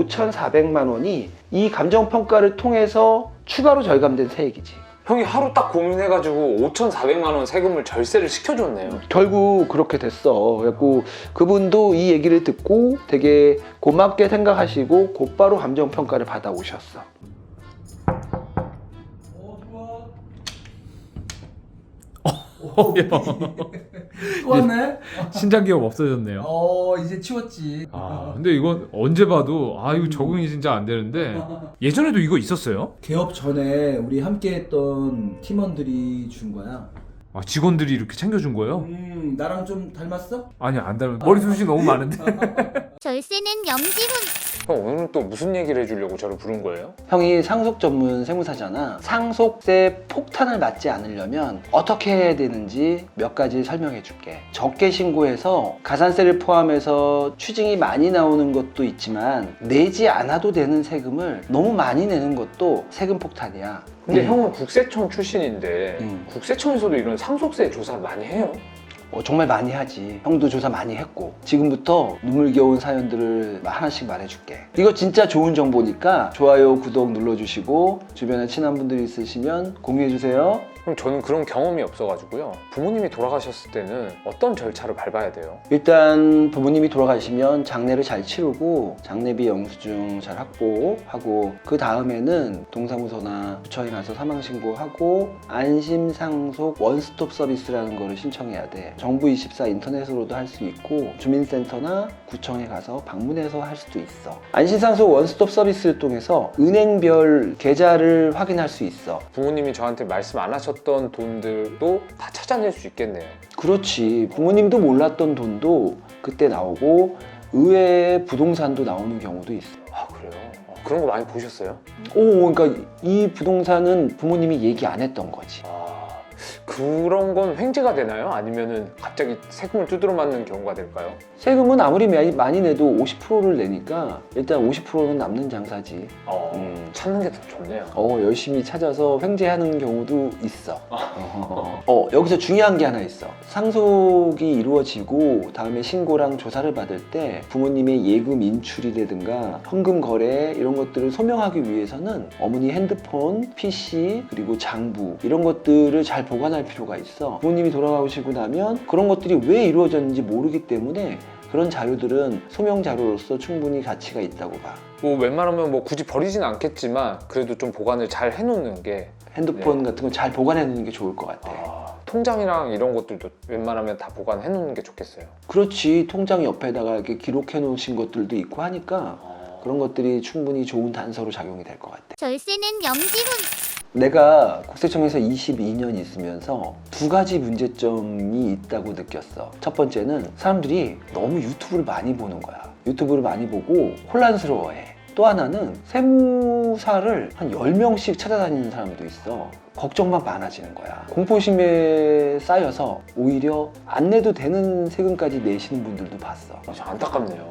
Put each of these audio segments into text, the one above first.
5,400만 원이 이 감정평가를 통해서 추가로 절감된 세액이지. 형이 하루 딱 고민해가지고 5,400만 원 세금을 절세를 시켜줬네요. 결국 그렇게 됐어. 그래갖고 그분도 이 얘기를 듣고 되게 고맙게 생각하시고 곧바로 감정평가를 받아오셨어. 또 왔네? 신장 기억 없어졌네요. 이제 치웠지. 근데 이건 언제 봐도 이거 적응이 진짜 안 되는데 예전에도 이거 있었어요? 개업 전에 우리 함께했던 팀원들이 준 거야. 직원들이 이렇게 챙겨준 거예요? 나랑 좀 닮았어? 아니 안 닮은 머리숱이 너무 많은데. 절세는 염지훈. 형 오늘은 또 무슨 얘기를 해주려고 저를 부른 거예요? 형이 상속 전문 세무사잖아. 상속세 폭탄을 맞지 않으려면 어떻게 해야 되는지 몇 가지 설명해 줄게. 적게 신고해서 가산세를 포함해서 추징이 많이 나오는 것도 있지만 내지 않아도 되는 세금을 너무 많이 내는 것도 세금 폭탄이야. 근데 형은 국세청 출신인데 음. 국세청에서도 이런 상속세 조사를 많이 해요? 정말 많이 하지. 형도 조사 많이 했고. 지금부터 눈물겨운 사연들을 하나씩 말해줄게. 이거 진짜 좋은 정보니까 좋아요, 구독 눌러주시고 주변에 친한 분들이 있으시면 공유해주세요. 그럼 저는 그런 경험이 없어가지고요. 부모님이 돌아가셨을 때는 어떤 절차를 밟아야 돼요? 일단 부모님이 돌아가시면 장례를 잘 치르고 장례비 영수증 잘 확보하고 그 다음에는 동사무소나 구청에 가서 사망신고하고 안심상속 원스톱 서비스라는 거를 신청해야 돼. 정부24 인터넷으로도 할 수 있고 주민센터나 구청에 가서 방문해서 할 수도 있어. 안심상속 원스톱 서비스를 통해서 은행별 계좌를 확인할 수 있어. 부모님이 저한테 말씀 안 하셨던 돈들도 다 찾아낼 수 있겠네요. 그렇지. 부모님도 몰랐던 돈도 그때 나오고 의외의 부동산도 나오는 경우도 있어. 아 그래요? 그런 거 많이 보셨어요? 그러니까 이 부동산은 부모님이 얘기 안 했던 거지. 그런 건 횡재가 되나요? 아니면은 갑자기 세금을 두드러 맞는 경우가 될까요? 세금은 아무리 많이 내도 50%를 내니까 일단 50%는 남는 장사지. 찾는 게 더 좋네요. 열심히 찾아서 횡재하는 경우도 있어. 여기서 중요한 게 하나 있어. 상속이 이루어지고 다음에 신고랑 조사를 받을 때 부모님의 예금 인출이라든가 현금 거래 이런 것들을 소명하기 위해서는 어머니 핸드폰, PC 그리고 장부 이런 것들을 잘 보관할 필요가 있어. 부모님이 돌아가시고 나면 그런 것들이 왜 이루어졌는지 모르기 때문에 그런 자료들은 소명 자료로서 충분히 가치가 있다고 봐. 뭐 웬만하면 뭐 굳이 버리진 않겠지만 그래도 좀 보관을 잘 해놓는 게 핸드폰 같은 거 잘 보관해 놓는 게 좋을 것 같아. 통장이랑 이런 것들도 웬만하면 다 보관해 놓는 게 좋겠어요. 그렇지. 통장 옆에다가 이렇게 기록해 놓으신 것들도 있고 하니까 그런 것들이 충분히 좋은 단서로 작용이 될 것 같아. 절세는 염지훈. 내가 국세청에서 22년 있으면서 두 가지 문제점이 있다고 느꼈어. 첫 번째는 사람들이 너무 유튜브를 많이 보는 거야. 유튜브를 많이 보고 혼란스러워해. 또 하나는 세무사를 한 10명씩 찾아다니는 사람도 있어. 걱정만 많아지는 거야. 공포심에 쌓여서 오히려 안 내도 되는 세금까지 내시는 분들도 봤어. 안타깝네요.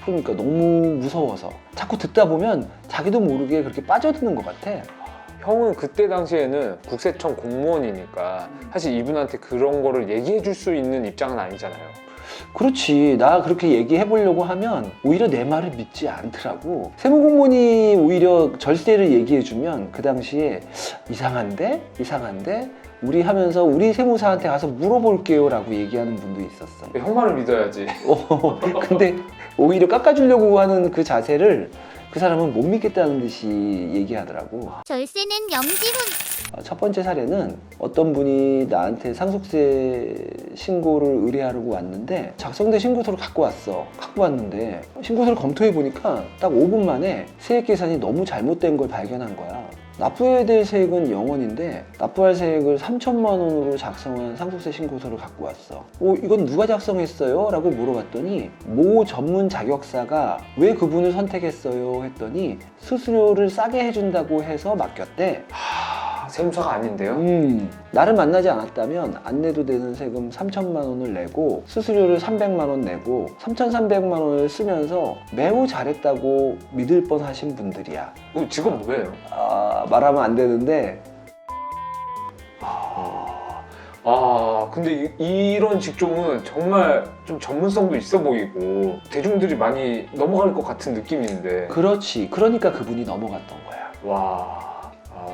그러니까 너무 무서워서 자꾸 듣다 보면 자기도 모르게 그렇게 빠져드는 것 같아. 형은 그때 당시에는 국세청 공무원이니까 사실 이분한테 그런 거를 얘기해 줄 수 있는 입장은 아니잖아요. 그렇지. 나 그렇게 얘기해 보려고 하면 오히려 내 말을 믿지 않더라고. 세무공무원이 오히려 절세를 얘기해 주면 그 당시에 이상한데? 우리 하면서 우리 세무사한테 가서 물어볼게요 라고 얘기하는 분도 있었어. 형 말을 믿어야지. 근데 오히려 깎아주려고 하는 그 자세를 그 사람은 못 믿겠다는 듯이 얘기하더라고. 절세는 염지훈. 첫 번째 사례는 어떤 분이 나한테 상속세 신고를 의뢰하려고 왔는데 작성된 신고서를 갖고 왔는데 신고서를 검토해 보니까 딱 5분 만에 세액 계산이 너무 잘못된 걸 발견한 거야. 납부해야 될 세액은 0원인데 납부할 세액을 3천만 원으로 작성한 상속세 신고서를 갖고 왔어. 이건 누가 작성했어요? 라고 물어봤더니 모 전문 자격사가 왜 그분을 선택했어요? 했더니 수수료를 싸게 해준다고 해서 맡겼대. 세무사가 아닌데요? 나를 만나지 않았다면 안 내도 되는 세금 3천만 원을 내고 수수료를 300만 원 내고 3,300만 원을 쓰면서 매우 잘했다고 믿을 뻔하신 분들이야. 직업 뭐예요? 말하면 안 되는데 근데 이런 직종은 정말 좀 전문성도 있어 보이고 대중들이 많이 넘어갈 것 같은 느낌인데. 그렇지. 그러니까 그분이 넘어갔던 거야. 와,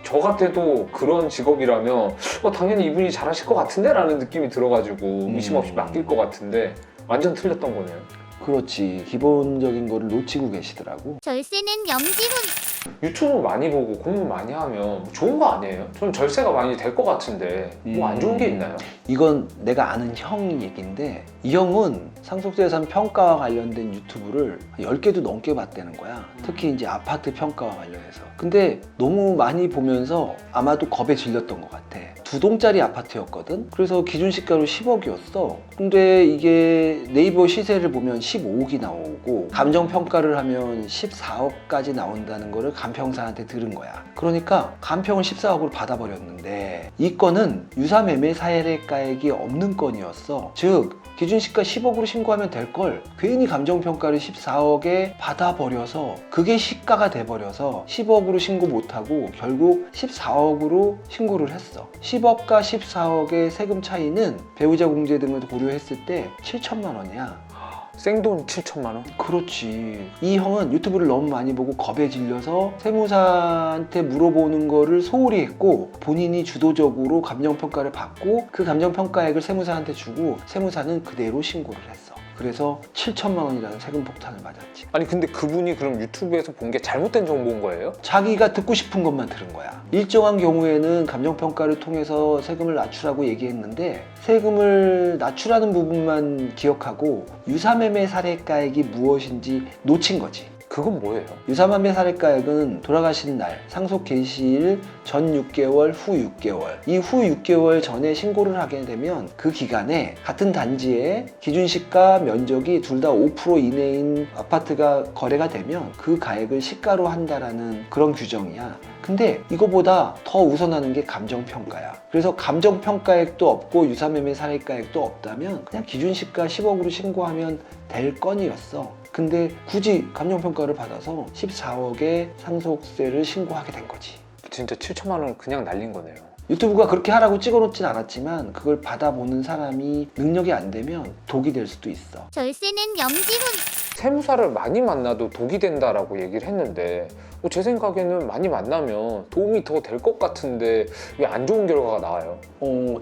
저 같아도 그런 직업이라면 당연히 이분이 잘하실 것 같은데? 라는 느낌이 들어가지고 의심 없이 맡길 것 같은데 완전 틀렸던 거네요. 그렇지. 기본적인 거를 놓치고 계시더라고. 절세는 염지훈. 유튜브 많이 보고 공부 많이 하면 좋은 거 아니에요? 좀 절세가 많이 될 것 같은데 뭐 안 좋은 게 있나요? 이건 내가 아는 형 얘기인데 이 형은 상속재산 평가와 관련된 유튜브를 10개도 넘게 봤다는 거야. 특히 이제 아파트 평가와 관련해서. 근데 너무 많이 보면서 아마도 겁에 질렸던 것 같아. 2동짜리 아파트였거든? 그래서 기준시가로 10억이었어. 근데 이게 네이버 시세를 보면 15억이 나오고 감정평가를 하면 14억까지 나온다는 거를 간평사한테 들은 거야. 그러니까 간평을 14억으로 받아버렸는데 이 건은 유사매매 사례가액이 없는 건이었어. 즉 기준시가 10억으로 신고하면 될 걸 괜히 감정평가를 14억에 받아버려서 그게 시가가 돼버려서 10억으로 신고 못하고 결국 14억으로 신고를 했어. 10억과 14억의 세금 차이는 배우자 공제 등을 고려했을 때 7천만 원이야. 생돈 7천만 원? 그렇지. 이 형은 유튜브를 너무 많이 보고 겁에 질려서 세무사한테 물어보는 거를 소홀히 했고 본인이 주도적으로 감정평가를 받고 그 감정평가액을 세무사한테 주고 세무사는 그대로 신고를 했어. 그래서 7천만 원이라는 세금 폭탄을 맞았지. 아니 근데 그분이 그럼 유튜브에서 본 게 잘못된 정보인 거예요? 자기가 듣고 싶은 것만 들은 거야. 일정한 경우에는 감정평가를 통해서 세금을 낮추라고 얘기했는데 세금을 낮추라는 부분만 기억하고 유사매매 사례가액이 무엇인지 놓친 거지. 그건 뭐예요? 유사매매 사례가액은 돌아가신 날, 상속 개시일 전 6개월, 후 6개월 이 후 6개월 전에 신고를 하게 되면 그 기간에 같은 단지에 기준시가 면적이 둘 다 5% 이내인 아파트가 거래가 되면 그 가액을 시가로 한다라는 그런 규정이야. 근데 이거보다 더 우선하는 게 감정평가야. 그래서 감정평가액도 없고 유사매매 사례가액도 없다면 그냥 기준시가 10억으로 신고하면 될 건이었어. 근데 굳이 감정평가를 받아서 14억의 상속세를 신고하게 된 거지. 진짜 7천만 원 그냥 날린 거네요. 유튜브가 그렇게 하라고 찍어놓진 않았지만 그걸 받아보는 사람이 능력이 안 되면 독이 될 수도 있어. 절세는 염지훈. 세무사를 많이 만나도 독이 된다라고 얘기를 했는데 제 생각에는 많이 만나면 도움이 더 될 것 같은데 왜 안 좋은 결과가 나와요?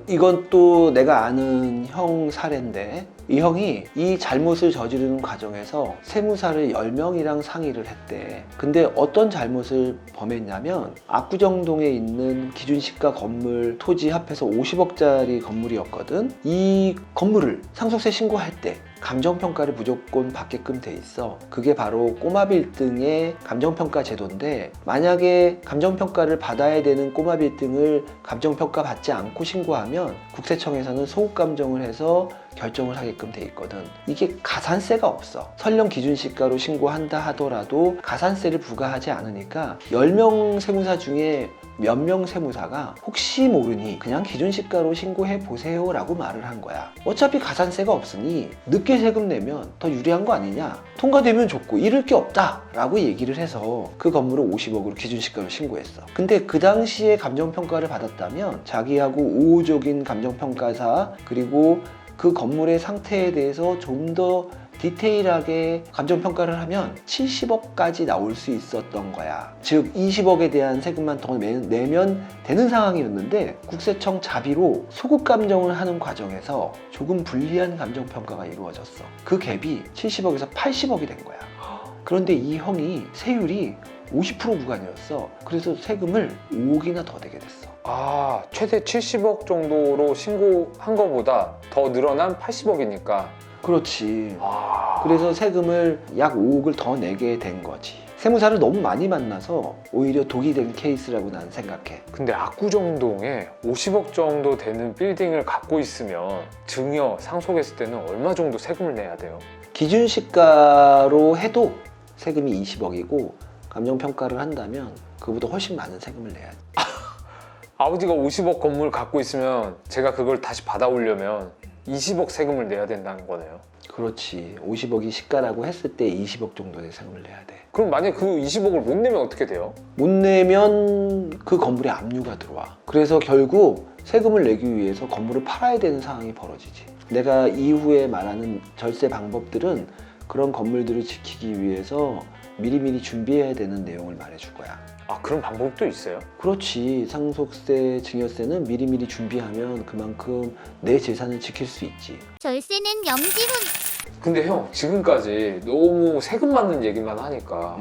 이건 또 내가 아는 형 사례인데 이 형이 이 잘못을 저지르는 과정에서 세무사를 10명이랑 상의를 했대. 근데 어떤 잘못을 범했냐면 압구정동에 있는 기준시가 건물 토지 합해서 50억짜리 건물이었거든. 이 건물을 상속세 신고할 때 감정평가를 무조건 받게끔 돼 있어. 그게 바로 꼬마빌딩의 감정평가 제도인데 만약에 감정평가를 받아야 되는 꼬마빌딩을 감정평가 받지 않고 신고하면 국세청에서는 소급감정을 해서 결정을 하게끔 돼 있거든. 이게 가산세가 없어. 설령 기준시가로 신고한다 하더라도 가산세를 부과하지 않으니까 10명 세무사 중에 몇 명 세무사가 혹시 모르니 그냥 기준시가로 신고해 보세요 라고 말을 한 거야. 어차피 가산세가 없으니 늦게 세금 내면 더 유리한 거 아니냐, 통과되면 좋고 잃을 게 없다 라고 얘기를 해서 그 건물을 50억으로 기준시가로 신고했어. 근데 그 당시에 감정평가를 받았다면 자기하고 우호적인 감정평가사 그리고 그 건물의 상태에 대해서 좀 더 디테일하게 감정평가를 하면 70억까지 나올 수 있었던 거야. 즉 20억에 대한 세금만 더 내면 되는 상황이었는데 국세청 자비로 소급감정을 하는 과정에서 조금 불리한 감정평가가 이루어졌어. 그 갭이 70억에서 80억이 된 거야. 그런데 이 형이 세율이 50% 구간이었어. 그래서 세금을 5억이나 더 내게 됐어. 최대 70억 정도로 신고한 것보다 더 늘어난 80억이니까. 그렇지. 그래서 세금을 약 5억을 더 내게 된 거지. 세무사를 너무 많이 만나서 오히려 독이 된 케이스라고 난 생각해. 근데 압구정동에 50억 정도 되는 빌딩을 갖고 있으면 증여, 상속했을 때는 얼마 정도 세금을 내야 돼요? 기준시가로 해도 세금이 20억이고 감정평가를 한다면 그보다 훨씬 많은 세금을 내야지. 아버지가 50억 건물 갖고 있으면 제가 그걸 다시 받아오려면 20억 세금을 내야 된다는 거네요. 그렇지. 50억이 시가라고 했을 때 20억 정도의 세금을 내야 돼. 그럼 만약에 그 20억을 못 내면 어떻게 돼요? 못 내면 그 건물에 압류가 들어와. 그래서 결국 세금을 내기 위해서 건물을 팔아야 되는 상황이 벌어지지. 내가 이후에 말하는 절세 방법들은 그런 건물들을 지키기 위해서 미리미리 준비해야 되는 내용을 말해줄 거야. 아, 그런 방법도 있어요? 그렇지. 상속세, 증여세는 미리미리 준비하면 그만큼 내 재산을 지킬 수 있지. 절세는 염지훈. 근데 형, 지금까지 너무 세금 맞는 얘기만 하니까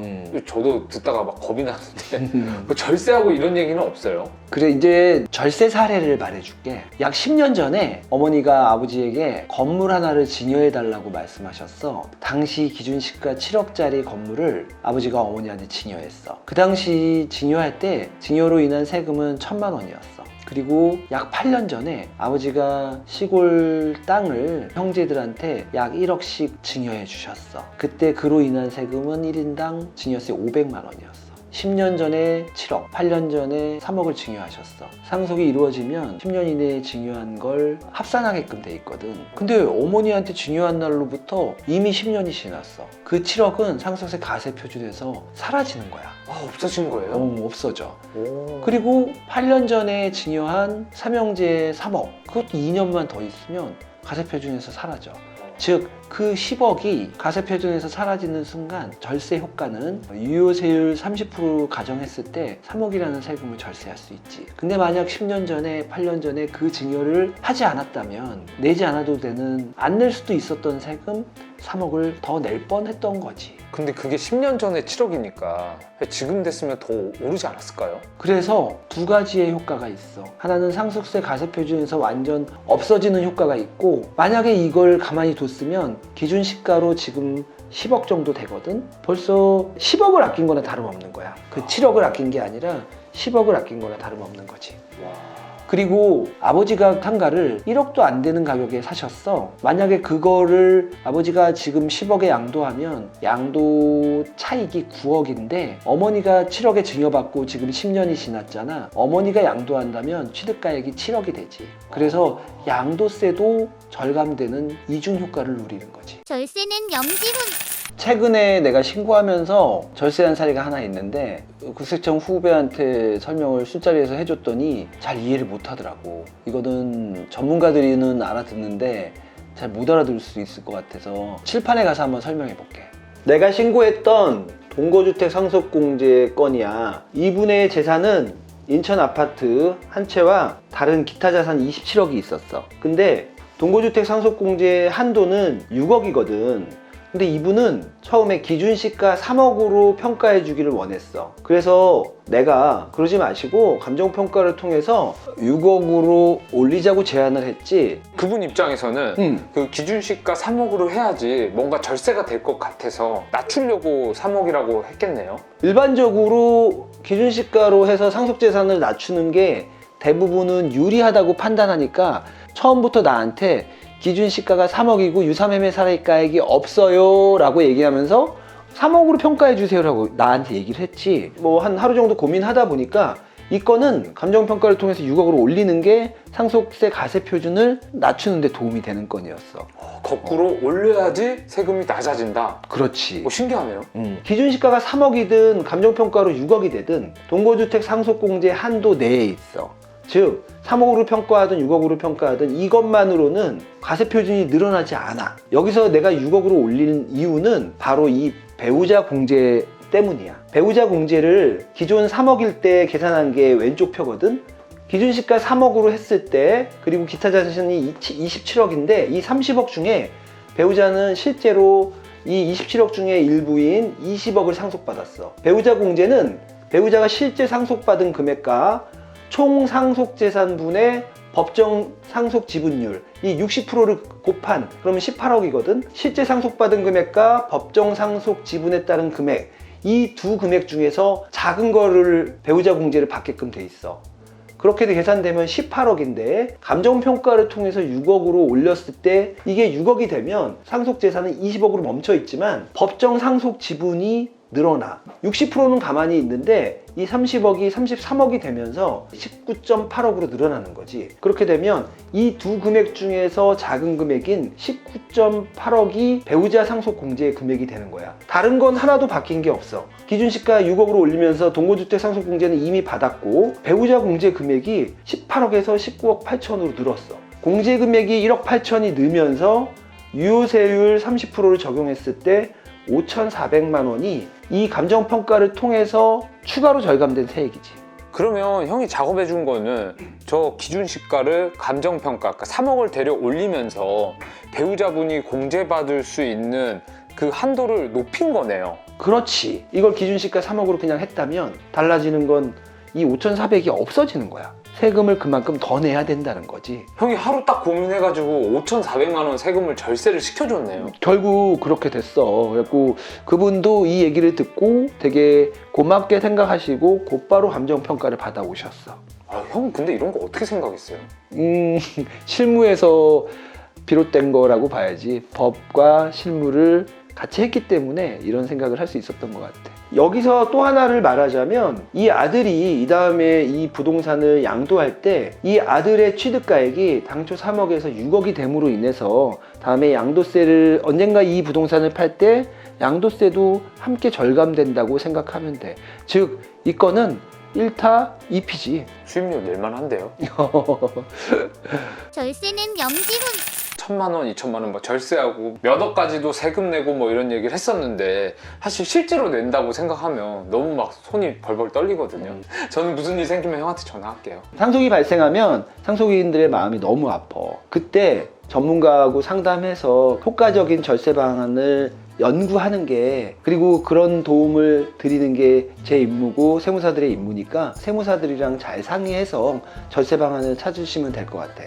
저도 듣다가 막 겁이 나는데 뭐 절세하고 이런 얘기는 없어요? 그래, 이제 절세 사례를 말해줄게. 약 10년 전에 어머니가 아버지에게 건물 하나를 증여해달라고 말씀하셨어. 당시 기준시가 7억짜리 건물을 아버지가 어머니한테 증여했어. 그 당시 증여할 때 증여로 인한 세금은 1,000만 원이었어. 그리고 약 8년 전에 아버지가 시골 땅을 형제들한테 약 1억씩 증여해 주셨어. 그때 그로 인한 세금은 1인당 증여세 500만 원이었어. 10년 전에 7억, 8년 전에 3억을 증여하셨어. 상속이 이루어지면 10년 이내에 증여한 걸 합산하게끔 돼 있거든. 근데 어머니한테 증여한 날로부터 이미 10년이 지났어. 그 7억은 상속세 가세 표준에서 사라지는 거야. 아, 없어진 거예요? 없어져. 오. 그리고 8년 전에 증여한 삼형제 3억, 그것도 2년만 더 있으면 가세표준에서 사라져. 즉, 그 10억이 가세표준에서 사라지는 순간 절세 효과는 유효세율 30% 가정했을 때 3억이라는 세금을 절세할 수 있지. 근데 만약 10년 전에, 8년 전에 그 증여를 하지 않았다면 내지 않아도 되는, 안 낼 수도 있었던 세금 3억을 더 낼 뻔했던 거지. 근데 그게 10년 전에 7억이니까 지금 됐으면 더 오르지 않았을까요? 그래서 두 가지의 효과가 있어. 하나는 상속세 가세표준에서 완전 없어지는 효과가 있고, 만약에 이걸 가만히 뒀으면 기준 시가로 지금 10억 정도 되거든? 벌써 10억을 아낀 거나 다름없는 거야. 그 7억을 아낀 게 아니라 10억을 아낀 거나 다름없는 거지. 와. 그리고 아버지가 상가를 1억도 안 되는 가격에 사셨어. 만약에 그거를 아버지가 지금 10억에 양도하면 양도 차익이 9억인데 어머니가 7억에 증여받고 지금 10년이 지났잖아. 어머니가 양도한다면 취득가액이 7억이 되지. 그래서 양도세도 절감되는 이중 효과를 누리는 거지. 절세는 염지훈. 최근에 내가 신고하면서 절세한 사례가 하나 있는데 국세청 후배한테 설명을 술자리에서 해줬더니 잘 이해를 못 하더라고. 이거는 전문가들이는 알아듣는데 잘 못 알아들을 수 있을 것 같아서 칠판에 가서 한번 설명해 볼게. 내가 신고했던 동거주택 상속공제 건이야. 이분의 재산은 인천 아파트 한 채와 다른 기타 자산 27억이 있었어. 근데 동거주택 상속공제 한도는 6억이거든. 근데 이분은 처음에 기준시가 3억으로 평가해 주기를 원했어. 그래서 내가 그러지 마시고 감정평가를 통해서 6억으로 올리자고 제안을 했지. 그분 입장에서는 그 기준시가 3억으로 해야지 뭔가 절세가 될 것 같아서 낮추려고 3억이라고 했겠네요. 일반적으로 기준시가로 해서 상속재산을 낮추는 게 대부분은 유리하다고 판단하니까 처음부터 나한테 기준시가가 3억이고 유사매매 사례가액이 없어요 라고 얘기하면서 3억으로 평가해 주세요 라고 나한테 얘기를 했지. 뭐 한 하루 정도 고민하다 보니까 이 건은 감정평가를 통해서 6억으로 올리는 게 상속세 가세 표준을 낮추는 데 도움이 되는 건이었어. 거꾸로 올려야지 세금이 낮아진다. 그렇지. 신기하네요. 기준시가가 3억이든 감정평가로 6억이 되든 동거주택 상속공제 한도 내에 있어. 즉 3억으로 평가하든 6억으로 평가하든 이것만으로는 가세표준이 늘어나지 않아. 여기서 내가 6억으로 올리는 이유는 바로 이 배우자 공제 때문이야. 배우자 공제를 기존 3억일 때 계산한 게 왼쪽 표거든. 기준시가 3억으로 했을 때, 그리고 기타 자산이 27억인데 이 30억 중에 배우자는 실제로 이 27억 중에 일부인 20억을 상속받았어. 배우자 공제는 배우자가 실제 상속받은 금액과 총 상속재산분의 법정 상속 지분율 이 60%를 곱한 그러면 18억이거든. 실제 상속받은 금액과 법정 상속 지분에 따른 금액, 이 두 금액 중에서 작은 거를 배우자 공제를 받게끔 돼 있어. 그렇게 계산되면 18억인데 감정평가를 통해서 6억으로 올렸을 때 이게 6억이 되면 상속재산은 20억으로 멈춰 있지만 법정 상속 지분이 늘어나. 60%는 가만히 있는데 이 30억이 33억이 되면서 19.8억으로 늘어나는 거지. 그렇게 되면 이 두 금액 중에서 작은 금액인 19.8억이 배우자 상속 공제 금액이 되는 거야. 다른 건 하나도 바뀐 게 없어. 기준시가 6억으로 올리면서 동거주택 상속 공제는 이미 받았고 배우자 공제 금액이 18억에서 19억 8천으로 늘었어. 공제 금액이 1억 8천이 늘면서 유효세율 30%를 적용했을 때 5,400만 원이 이 감정평가를 통해서 추가로 절감된 세액이지. 그러면 형이 작업해 준 거는 저 기준시가를 감정평가, 그러니까 3억을 데려 올리면서 배우자분이 공제받을 수 있는 그 한도를 높인 거네요. 그렇지. 이걸 기준시가 3억으로 그냥 했다면 달라지는 건 이 5,400이 없어지는 거야. 세금을 그만큼 더 내야 된다는 거지. 형이 하루 딱 고민해가지고 5,400만 원 세금을 절세를 시켜줬네요. 결국 그렇게 됐어. 그래갖고 그분도 이 얘기를 듣고 되게 고맙게 생각하시고 곧바로 감정평가를 받아오셨어. 아, 형 근데 이런 거 어떻게 생각했어요? 실무에서 비롯된 거라고 봐야지. 법과 실무를 같이 했기 때문에 이런 생각을 할 수 있었던 것 같아. 여기서 또 하나를 말하자면 이 아들이 이 다음에 이 부동산을 양도할 때 이 아들의 취득가액이 당초 3억에서 6억이 됨으로 인해서 다음에 양도세를 언젠가 이 부동산을 팔 때 양도세도 함께 절감된다고 생각하면 돼. 즉 이 건은 1타 2피지. 수입료 낼만한데요? 절세는 염지훈. 1,000만 원, 2,000만 원 막 절세하고 몇 억까지도 세금 내고 뭐 이런 얘기를 했었는데 사실 실제로 낸다고 생각하면 너무 막 손이 벌벌 떨리거든요. 저는 무슨 일 생기면 형한테 전화할게요. 상속이 발생하면 상속인들의 마음이 너무 아파. 그때 전문가하고 상담해서 효과적인 절세 방안을 연구하는 게, 그리고 그런 도움을 드리는 게 제 임무고 세무사들의 임무니까 세무사들이랑 잘 상의해서 절세 방안을 찾으시면 될 것 같아.